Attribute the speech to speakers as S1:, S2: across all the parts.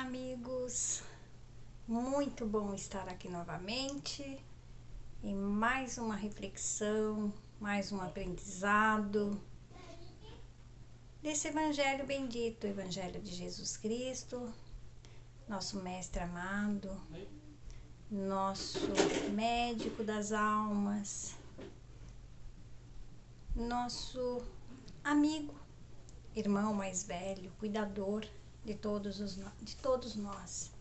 S1: amigos, muito bom estar aqui novamente em mais uma reflexão, mais um aprendizado desse Evangelho bendito, o Evangelho de Jesus Cristo, nosso Mestre amado, nosso médico das almas, nosso amigo, irmão mais velho, cuidador de todos nós.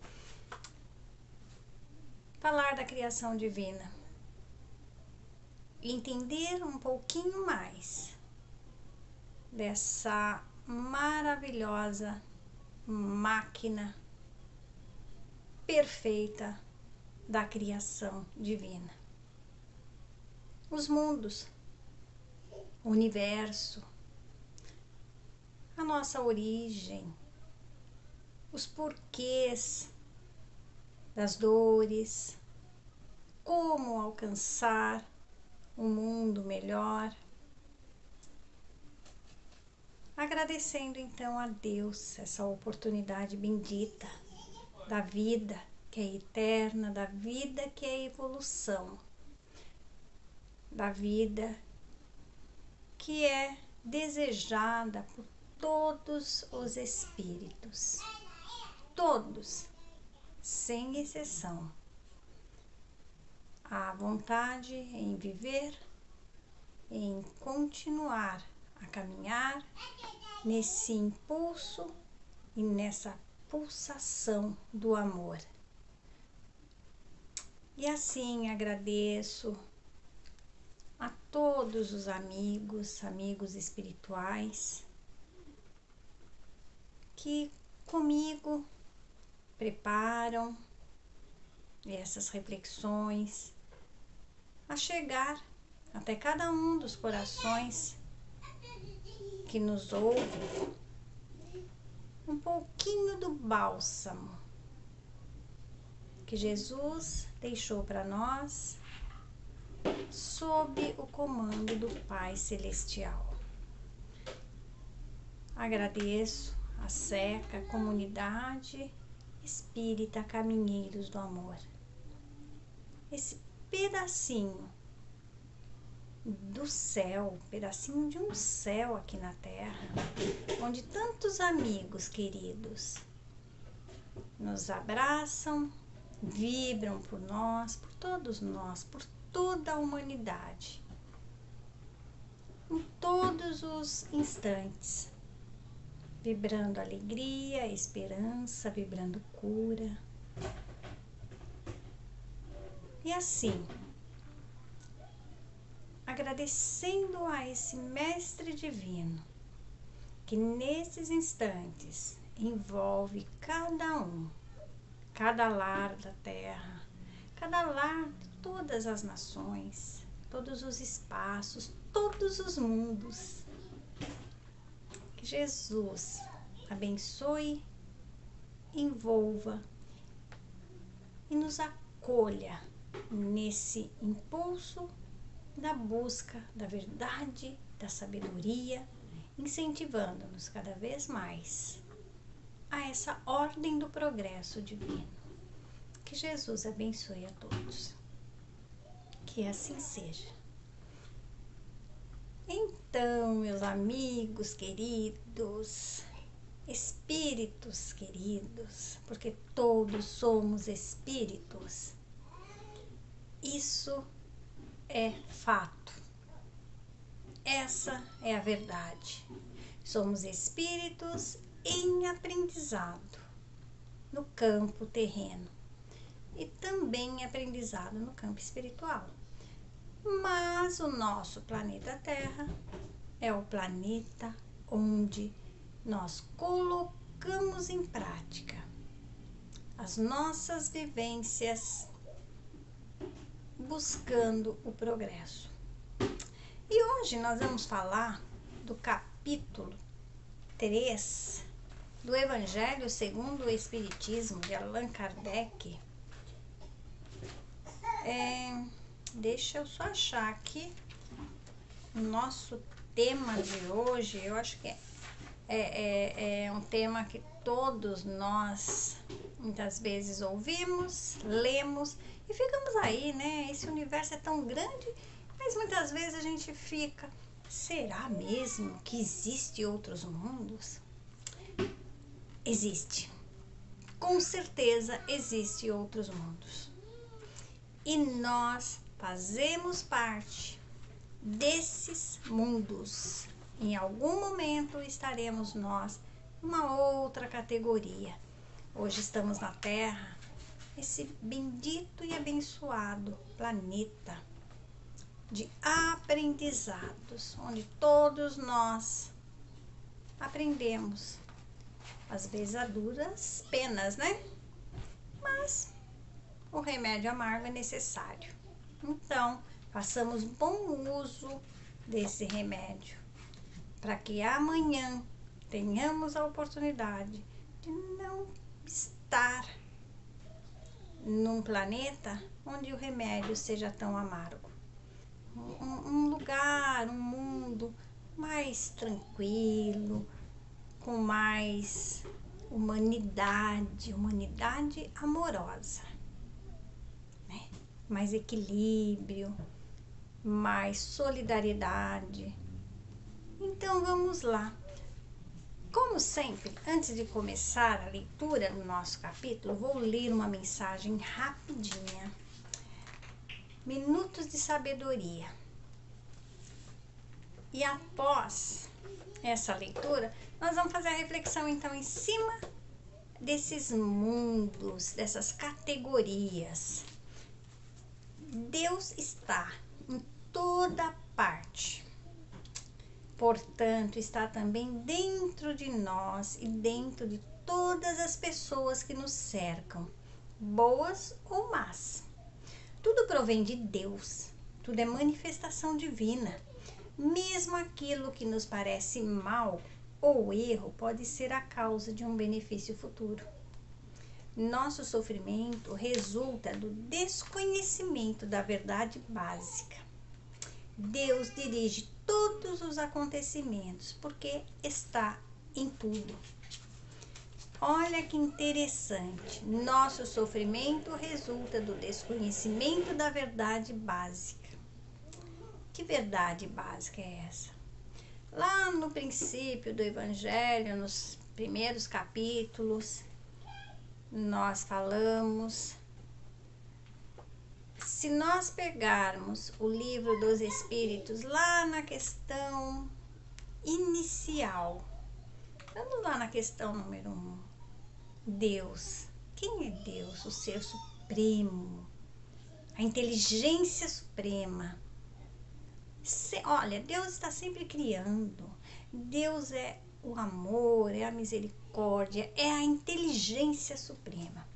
S1: Falar da criação divina, entender um pouquinho mais dessa maravilhosa máquina perfeita da criação divina. Os mundos, o universo, a nossa origem, os porquês das dores, como alcançar um mundo melhor. Agradecendo então a Deus essa oportunidade bendita da vida que é eterna, da vida que é evolução, da vida que é desejada por todos os espíritos, todos, sem exceção. A vontade em viver, em continuar a caminhar nesse impulso e nessa pulsação do amor. E assim agradeço a todos os amigos espirituais que comigo preparam essas reflexões a chegar até cada um dos corações que nos ouve um pouquinho do bálsamo que Jesus deixou para nós sob o comando do Pai Celestial. Agradeço a SECA, Comunidade Espírita Caminheiros do Amor. Esse pedacinho do céu, pedacinho de um céu aqui na Terra, onde tantos amigos queridos nos abraçam, vibram por nós, por todos nós, por toda a humanidade, em todos os instantes, vibrando alegria, esperança, vibrando cura. E assim, agradecendo a esse Mestre Divino, que nesses instantes envolve cada um, cada lar da Terra, cada lar de todas as nações, todos os espaços, todos os mundos. Que Jesus abençoe, envolva e nos acolha nesse impulso da busca da verdade, da sabedoria, incentivando-nos cada vez mais a essa ordem do progresso divino. Que Jesus abençoe a todos. Que assim seja. Então, meus amigos queridos, espíritos queridos, porque todos somos espíritos, isso é fato. Essa é a verdade. Somos espíritos em aprendizado no campo terreno e também aprendizado no campo espiritual. Mas o nosso planeta Terra é o planeta onde nós colocamos em prática as nossas vivências buscando o progresso. E hoje nós vamos falar do capítulo 3 do Evangelho segundo o Espiritismo, de Allan Kardec. Deixa eu só achar aqui o nosso tema de hoje. Eu acho que é é um tema que todos nós muitas vezes ouvimos, lemos e ficamos aí, né? Esse universo é tão grande, mas muitas vezes a gente fica, será mesmo que existe outros mundos? Existe. Com certeza existe outros mundos. E nós fazemos parte desses mundos. Em algum momento estaremos nós numa outra categoria. Hoje estamos na Terra, esse bendito e abençoado planeta de aprendizados, onde todos nós aprendemos, às vezes a duras penas, né? Mas o remédio amargo é necessário. Então, façamos bom uso desse remédio, para que amanhã tenhamos a oportunidade de não estar num planeta onde o remédio seja tão amargo. Um lugar, um mundo mais tranquilo, com mais humanidade amorosa, né? Mais equilíbrio, mais solidariedade. Então vamos lá. Como sempre, antes de começar a leitura do nosso capítulo, vou ler uma mensagem rapidinha. Minutos de sabedoria. E após essa leitura, nós vamos fazer a reflexão então em cima desses mundos, dessas categorias. Deus está em toda parte. Portanto, está também dentro de nós e dentro de todas as pessoas que nos cercam, boas ou más. Tudo provém de Deus, tudo é manifestação divina. Mesmo aquilo que nos parece mal ou erro pode ser a causa de um benefício futuro. Nosso sofrimento resulta do desconhecimento da verdade básica. Deus dirige todos os acontecimentos porque está em tudo. Olha que interessante. Nosso sofrimento resulta do desconhecimento da verdade básica. Que verdade básica é essa? Lá no princípio do Evangelho, nos primeiros capítulos, nós falamos. Se nós pegarmos o livro dos Espíritos, lá na questão inicial, vamos lá na questão número 1. Deus. Quem é Deus? O Ser Supremo, a inteligência suprema. Olha, Deus está sempre criando. Deus é o amor, é a misericórdia, é a inteligência suprema.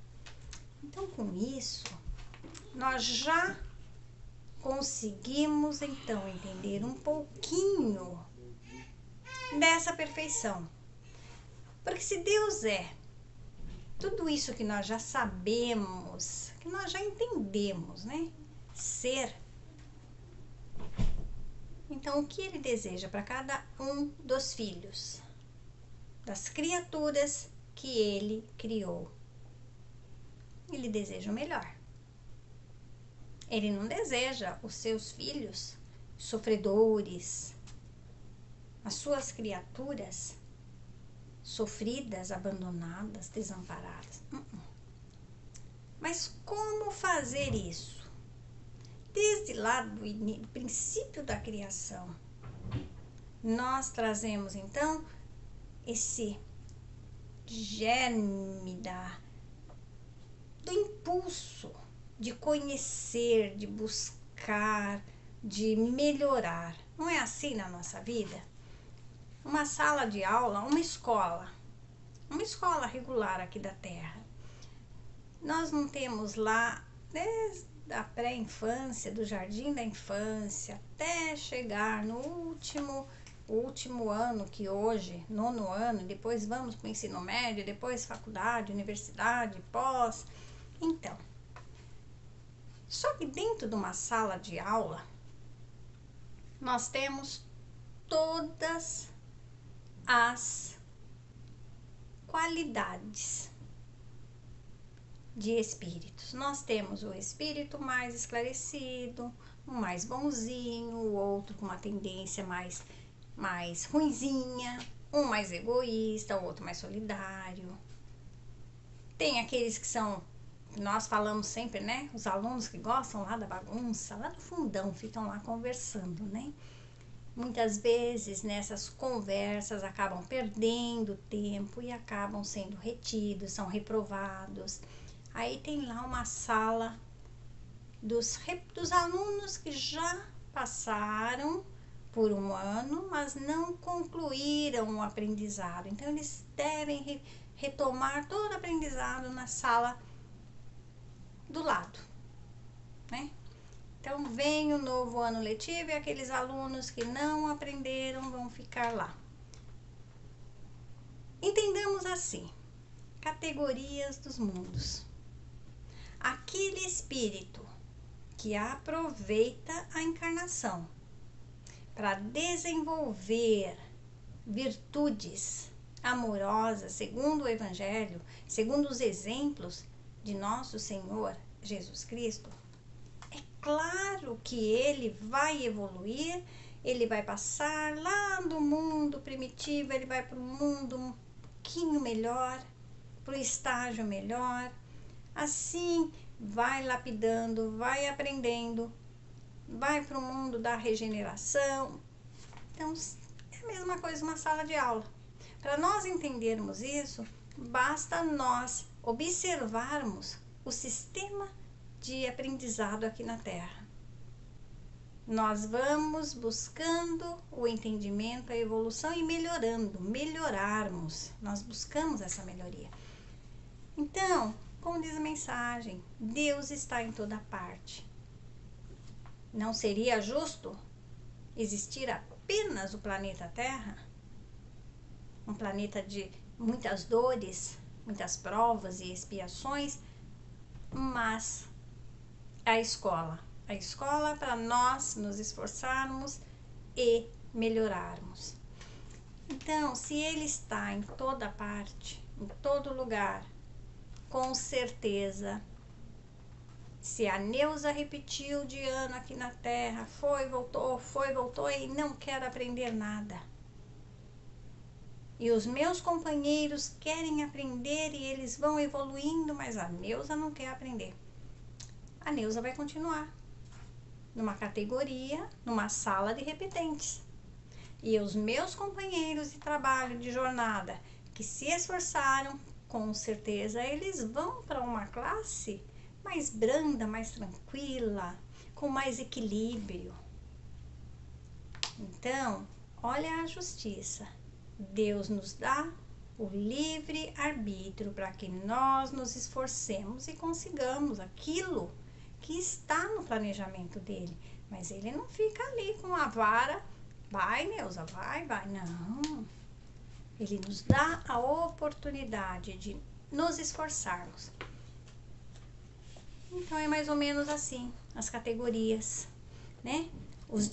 S1: Então, com isso, nós já conseguimos, então, entender um pouquinho dessa perfeição. Porque se Deus é tudo isso que nós já sabemos, que nós já entendemos, né? Ser. Então, o que Ele deseja para cada um dos filhos, das criaturas que Ele criou? Ele deseja o melhor. Ele não deseja os seus filhos sofredores, as suas criaturas sofridas, abandonadas, desamparadas. Mas como fazer isso? Desde lá do princípio da criação, nós trazemos então esse germe do impulso de conhecer, de buscar, de melhorar. Não é assim na nossa vida? Uma sala de aula, uma escola regular aqui da Terra. Nós não temos lá, desde a pré-infância, do jardim da infância, até chegar no último ano, que hoje, 9º ano, depois vamos para o ensino médio, depois faculdade, universidade, pós. Então, só que dentro de uma sala de aula, nós temos todas as qualidades de espíritos. Nós temos o espírito mais esclarecido, um mais bonzinho, o outro com uma tendência mais ruinzinha, um mais egoísta, o outro mais solidário. Tem aqueles que são, nós falamos sempre, né? Os alunos que gostam lá da bagunça, lá no fundão, ficam lá conversando, né? Muitas vezes nessas conversas acabam perdendo tempo e acabam sendo retidos, são reprovados. Aí tem lá uma sala dos alunos que já passaram por um ano, mas não concluíram o aprendizado. Então, eles devem retomar todo o aprendizado na sala do lado, né? Então, vem o novo ano letivo e aqueles alunos que não aprenderam vão ficar lá. Entendamos assim, categorias dos mundos. Aquele espírito que aproveita a encarnação para desenvolver virtudes amorosas, segundo o Evangelho, segundo os exemplos de nosso Senhor Jesus Cristo, é claro que ele vai evoluir, ele vai passar lá do mundo primitivo, ele vai para um mundo um pouquinho melhor, para o estágio melhor. Assim, vai lapidando, vai aprendendo, vai para o mundo da regeneração. Então, é a mesma coisa uma sala de aula. Para nós entendermos isso, basta nós observarmos o sistema de aprendizado aqui na Terra. Nós vamos buscando o entendimento, a evolução e melhorarmos. Nós buscamos essa melhoria. Então, como diz a mensagem, Deus está em toda parte. Não seria justo existir apenas o planeta Terra? Um planeta de muitas dores, muitas provas e expiações, mas a escola para nós nos esforçarmos e melhorarmos. Então, se ele está em toda parte, em todo lugar, com certeza, se a Neuza repetiu de ano aqui na Terra, foi, voltou e não quer aprender nada. E os meus companheiros querem aprender e eles vão evoluindo, mas a Neuza não quer aprender. A Neuza vai continuar numa categoria, numa sala de repetentes. E os meus companheiros de trabalho, de jornada, que se esforçaram, com certeza eles vão para uma classe mais branda, mais tranquila, com mais equilíbrio. Então, olha a justiça. Deus nos dá o livre arbítrio para que nós nos esforcemos e consigamos aquilo que está no planejamento dele. Mas ele não fica ali com a vara, vai, Neuza, vai, não. Ele nos dá a oportunidade de nos esforçarmos. Então, é mais ou menos assim, as categorias, né? As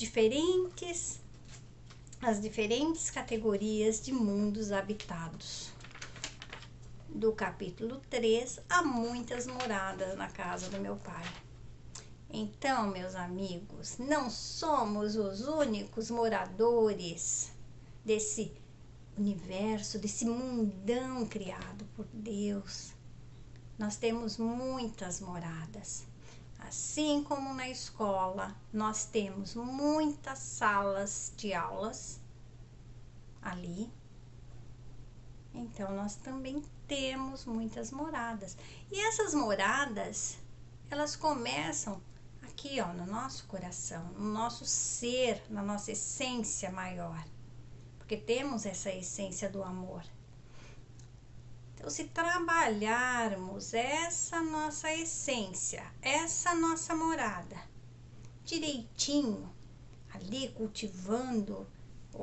S1: diferentes categorias de mundos habitados. Do capítulo 3, há muitas moradas na casa do meu Pai. Então, meus amigos, não somos os únicos moradores desse universo, desse mundão criado por Deus. Nós temos muitas moradas. Assim como na escola, nós temos muitas salas de aulas ali. Então, nós também temos muitas moradas. E essas moradas, elas começam aqui, ó, no nosso coração, no nosso ser, na nossa essência maior. Porque temos essa essência do amor. Então, se trabalharmos essa nossa essência, essa nossa morada, direitinho, ali cultivando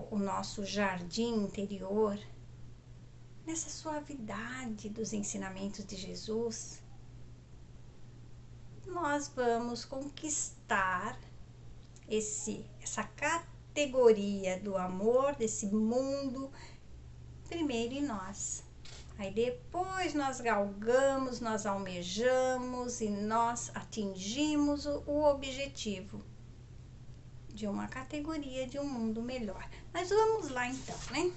S1: o nosso jardim interior, nessa suavidade dos ensinamentos de Jesus, nós vamos conquistar essa categoria do amor, desse mundo, primeiro em nós. Aí depois nós galgamos, nós almejamos e nós atingimos o objetivo de uma categoria de um mundo melhor. Mas vamos lá então, né?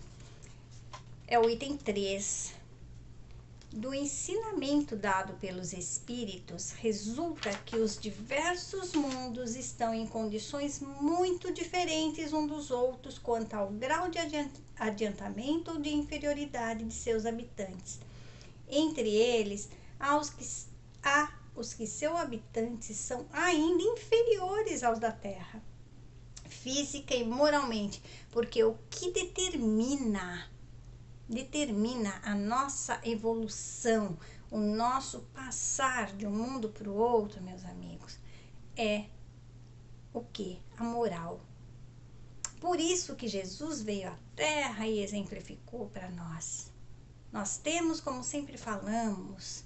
S1: É o item 3. Do ensinamento dado pelos espíritos, resulta que os diversos mundos estão em condições muito diferentes uns dos outros quanto ao grau de adiantamento ou de inferioridade de seus habitantes. Entre eles, há os que seus habitantes são ainda inferiores aos da Terra, física e moralmente, porque o que determina a nossa evolução, o nosso passar de um mundo para o outro, meus amigos, é o que? A moral. Por isso que Jesus veio à Terra e exemplificou para nós. Nós temos, como sempre falamos,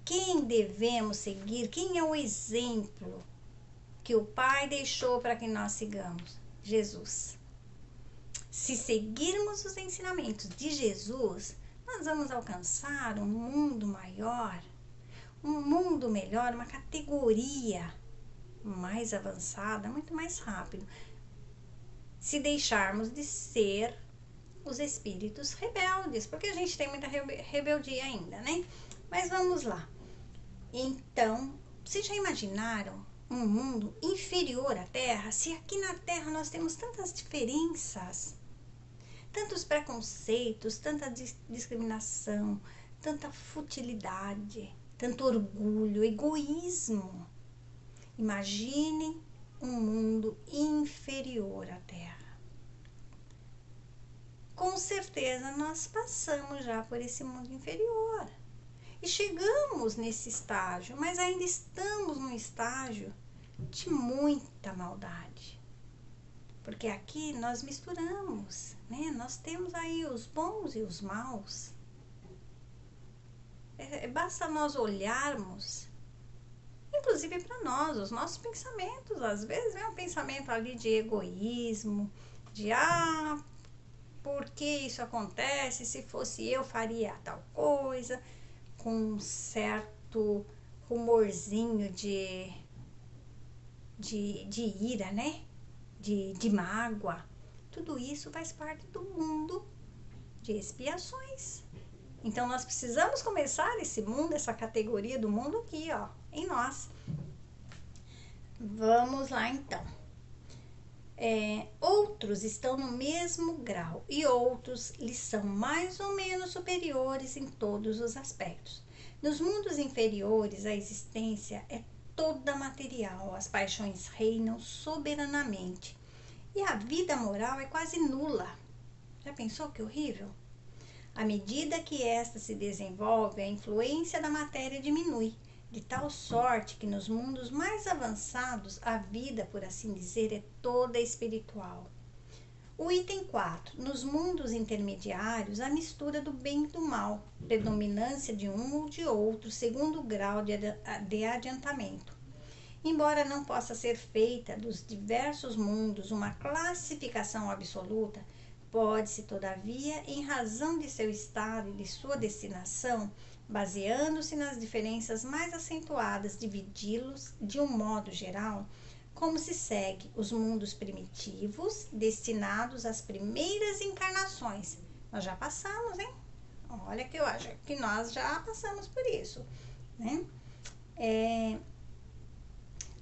S1: quem devemos seguir, quem é o exemplo que o Pai deixou para que nós sigamos? Jesus. Se seguirmos os ensinamentos de Jesus, nós vamos alcançar um mundo maior, um mundo melhor, uma categoria mais avançada, muito mais rápido. Se deixarmos de ser os espíritos rebeldes, porque a gente tem muita rebeldia ainda, né? Mas vamos lá. Então, vocês já imaginaram um mundo inferior à Terra? Se aqui na Terra nós temos tantas diferenças, tantos preconceitos, tanta discriminação, tanta futilidade, tanto orgulho, egoísmo. Imagine um mundo inferior à Terra. Com certeza nós passamos já por esse mundo inferior e chegamos nesse estágio, mas ainda estamos num estágio de muita maldade. Porque aqui nós misturamos, né? Nós temos aí os bons e os maus. Basta nós olharmos, inclusive para nós, os nossos pensamentos. Às vezes é um pensamento ali de egoísmo, de por que isso acontece? Se fosse eu, faria tal coisa, com um certo humorzinho de ira, né? De mágoa. Tudo isso faz parte do mundo de expiações. Então nós precisamos começar esse mundo, essa categoria do mundo aqui, ó, em nós. Vamos lá então. Outros estão no mesmo grau e outros lhes são mais ou menos superiores em todos os aspectos. Nos mundos inferiores, a existência é toda material, as paixões reinam soberanamente e a vida moral é quase nula. Já pensou que horrível? À medida que esta se desenvolve, a influência da matéria diminui, de tal sorte que nos mundos mais avançados a vida, por assim dizer, é toda espiritual. O item 4. Nos mundos intermediários, a mistura do bem e do mal, predominância de um ou de outro, segundo o grau de adiantamento. Embora não possa ser feita dos diversos mundos uma classificação absoluta, pode-se, todavia, em razão de seu estado e de sua destinação, baseando-se nas diferenças mais acentuadas, dividi-los, de um modo geral, como se segue os mundos primitivos, destinados às primeiras encarnações. Nós já passamos, hein? Olha que eu acho que nós já passamos por isso, né?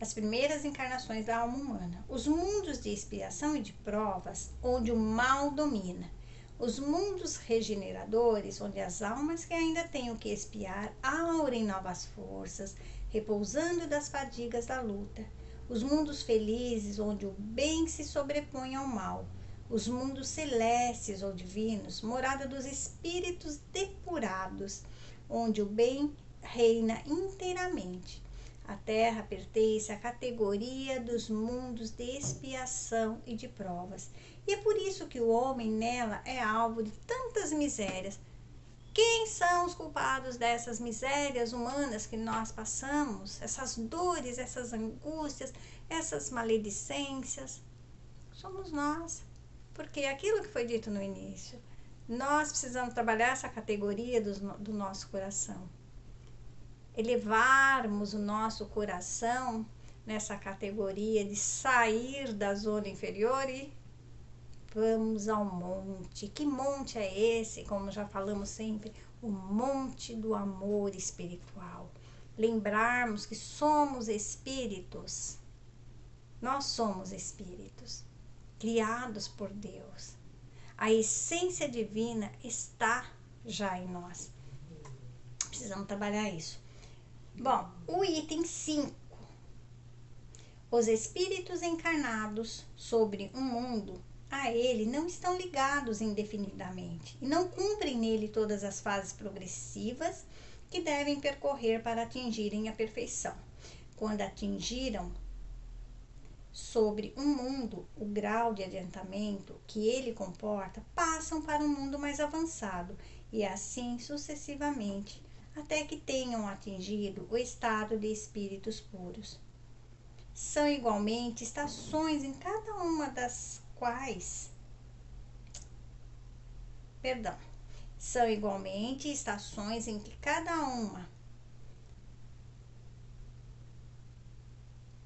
S1: As primeiras encarnações da alma humana. Os mundos de expiação e de provas, onde o mal domina. Os mundos regeneradores, onde as almas que ainda têm o que expiar aurem novas forças, repousando das fadigas da luta. Os mundos felizes, onde o bem se sobrepõe ao mal. Os mundos celestes ou divinos, morada dos espíritos depurados, onde o bem reina inteiramente. A Terra pertence à categoria dos mundos de expiação e de provas. E é por isso que o homem nela é alvo de tantas misérias. Quem são os culpados dessas misérias humanas que nós passamos? Essas dores, essas angústias, essas maledicências? Somos nós. Porque aquilo que foi dito no início, Nós precisamos trabalhar essa categoria do nosso coração. Elevarmos o nosso coração nessa categoria de sair da zona inferior e vamos ao monte. Que monte é esse? Como já falamos sempre, o monte do amor espiritual. Lembrarmos que somos espíritos. Nós somos espíritos, criados por Deus. A essência divina está já em nós. Precisamos trabalhar isso. Bom, o item 5. Os espíritos encarnados sobre um mundo, a ele não estão ligados indefinidamente e não cumprem nele todas as fases progressivas que devem percorrer para atingirem a perfeição. Quando atingiram sobre um mundo o grau de adiantamento que ele comporta, passam para um mundo mais avançado e assim sucessivamente, até que tenham atingido o estado de espíritos puros. São igualmente estações em cada uma das quais, são igualmente estações em que cada uma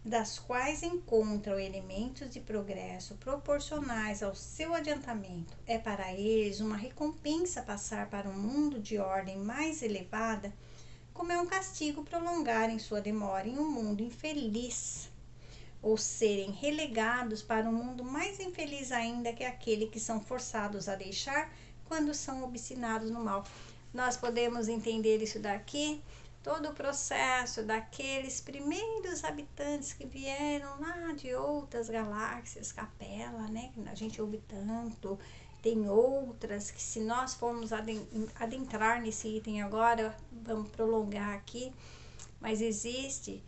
S1: das quais encontram elementos de progresso proporcionais ao seu adiantamento. É para eles uma recompensa passar para um mundo de ordem mais elevada, como é um castigo prolongarem sua demora em um mundo infeliz, ou serem relegados para um mundo mais infeliz ainda que aquele que são forçados a deixar quando são obstinados no mal. Nós podemos entender isso daqui, todo o processo daqueles primeiros habitantes que vieram lá de outras galáxias, Capela, né? Que a gente ouve tanto. Tem outras que, se nós formos adentrar nesse item agora, vamos prolongar aqui, mas existe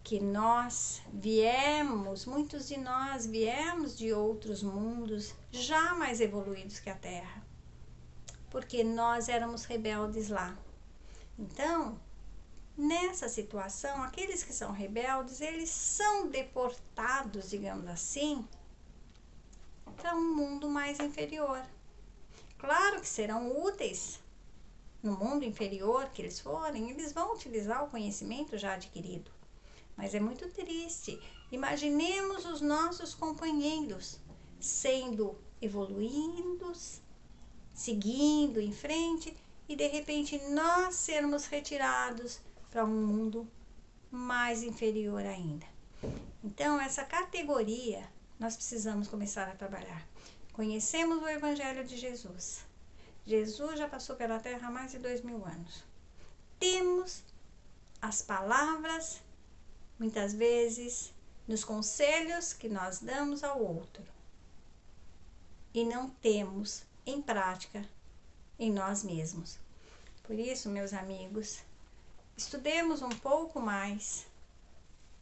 S1: que nós viemos, muitos de nós viemos de outros mundos já mais evoluídos que a Terra, porque nós éramos rebeldes lá. Então, nessa situação, aqueles que são rebeldes, eles são deportados, digamos assim, para um mundo mais inferior. Claro que serão úteis no mundo inferior que eles forem, eles vão utilizar o conhecimento já adquirido. Mas é muito triste. Imaginemos os nossos companheiros sendo evoluídos, seguindo em frente, e de repente nós sermos retirados para um mundo mais inferior ainda. Então, essa categoria nós precisamos começar a trabalhar. Conhecemos o Evangelho de Jesus. Jesus já passou pela Terra há mais de 2000 anos. Temos as palavras, muitas vezes, nos conselhos que nós damos ao outro. E não temos em prática em nós mesmos. Por isso, meus amigos, estudemos um pouco mais,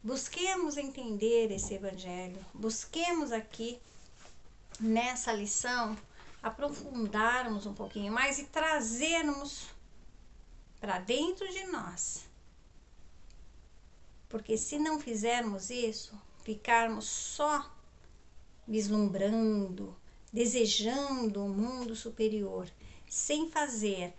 S1: busquemos entender esse Evangelho, busquemos aqui, nessa lição, aprofundarmos um pouquinho mais e trazermos para dentro de nós. Porque se não fizermos isso, ficarmos só vislumbrando, desejando um mundo superior, sem fazer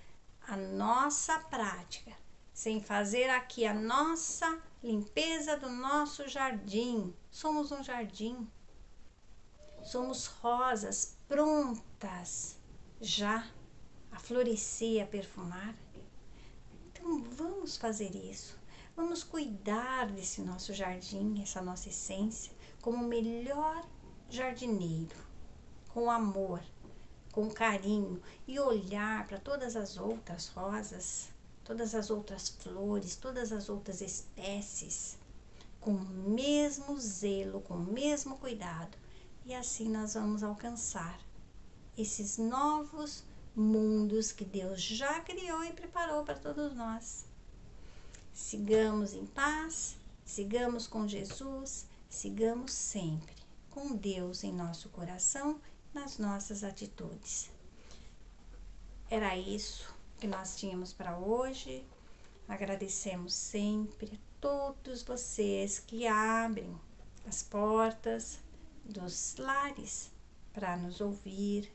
S1: a nossa prática, sem fazer aqui a nossa limpeza do nosso jardim. Somos um jardim, somos rosas prontas já a florescer, a perfumar. Então vamos fazer isso, vamos cuidar desse nosso jardim, essa nossa essência, como o melhor jardineiro, com amor, com carinho, e olhar para todas as outras rosas, todas as outras flores, todas as outras espécies, com o mesmo zelo, com o mesmo cuidado. E assim nós vamos alcançar esses novos mundos que Deus já criou e preparou para todos nós. Sigamos em paz, sigamos com Jesus, sigamos sempre com Deus em nosso coração, nas nossas atitudes. Era isso que nós tínhamos para hoje. Agradecemos sempre a todos vocês que abrem as portas dos lares para nos ouvir,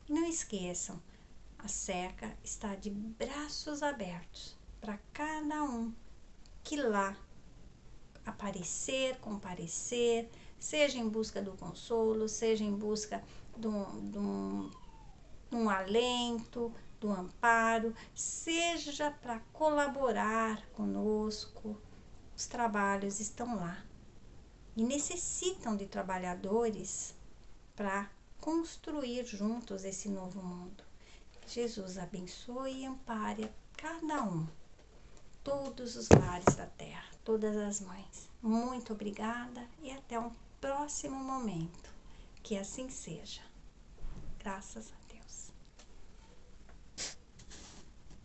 S1: E não esqueçam, a SECA está de braços abertos para cada um que lá comparecer, seja em busca do consolo, seja em busca de um alento, do amparo, seja para colaborar conosco. Os trabalhos estão lá e necessitam de trabalhadores para construir juntos esse novo mundo. Jesus abençoe e ampare a cada um, todos os lares da terra, todas as mães. Muito obrigada e até um próximo momento. Que assim seja. Graças a Deus.